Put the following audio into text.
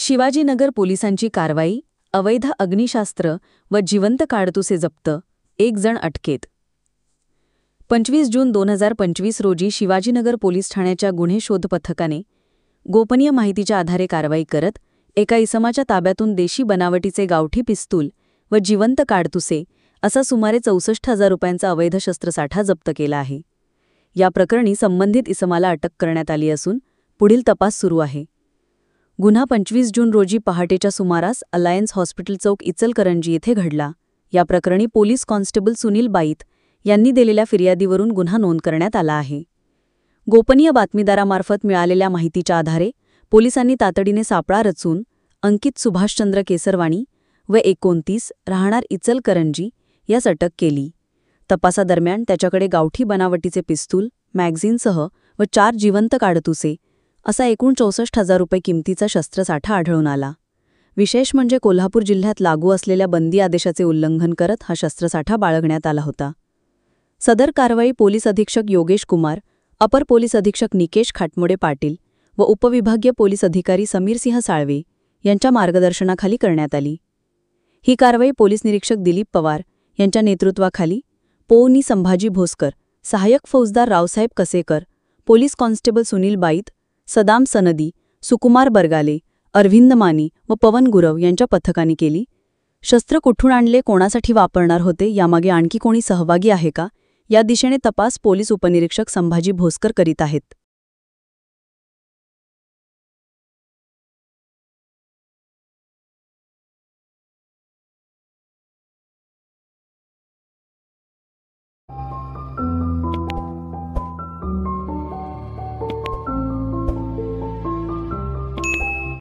शिवाजीनगर पोलिसांची कारवाई, अवैध अग्निशास्त्र व जिवंत काडतुसे जप्त, 1 जण अटकेत. 25 जून 2025 रोजी शिवाजीनगर पोलीस ठाण्याच्या गुन्हे शोध पथकाने गोपनीय माहितीच्या आधारे कारवाई करत एका इसमाच्या ताब्यातून देशी बनावटीचे गावठी पिस्तूल व जिवंत काडतुसे असा सुमारे 64,000 रुपयांचा अवैध शस्त्रसाठा जप्त केला आहे. या प्रकरणी संबंधित इसमाला अटक करण्यात आली असून पुढील तपास सुरू आहे. गुन्हा 25 जून रोजी पहाटेच्या सुमारास अलायन्स हॉस्पिटल चौक इचलकरंजी येथे घडला. या प्रकरणी पोलीस कॉन्स्टेबल सुनील बाईत यांनी दिलेल्या फिर्यादीवरून गुन्हा नोंद करण्यात आला आहे. गोपनीय बातमीदारामार्फत मिळालेल्या माहितीच्या आधारे पोलिसांनी तातडीने सापळा रचून अंकित सुभाषचंद्र केसरवाणी व 29 राहणार इचलकरंजी यास अटक केली. तपासादरम्यान त्याच्याकडे गावठी बनावटीचे पिस्तूल, मॅगझिनसह व 4 जिवंत काडतुसे असा एकूण 64,000 रुपये किमतीचा शस्त्रसाठा आढळून आला. विशेष म्हणजे कोल्हापूर जिल्ह्यात लागू असलेल्या बंदी आदेशाचे उल्लंघन करत हा शस्त्रसाठा बाळगण्यात आला होता. सदर कारवाई पोलीस अधीक्षक योगेश कुमार, अपर पोलीस अधीक्षक निकेश खाटमोडे पाटील व उपविभागीय पोलीस अधिकारी समीरसिंह साळवे यांच्या मार्गदर्शनाखाली करण्यात आली. ही कारवाई पोलीस निरीक्षक दिलीप पवार यांच्या नेतृत्वाखाली पोनी संभाजी भोसकर, सहाय्यक फौजदार रावसाहेब कसेकर, पोलीस कॉन्स्टेबल सुनील बाईत, सदाम सनदी, सुकुमार बरगाले, अरविंद मानी व पवन गुरव यांच्या पथकाने केली. शस्त्र कुठून आणले, कोणासाठी वापरणार होते, यामागे आणखी कोणी सहभागी आहे का, या दिशेने तपास पोलीस उपनिरीक्षक संभाजी भोसकर करीत आहेत.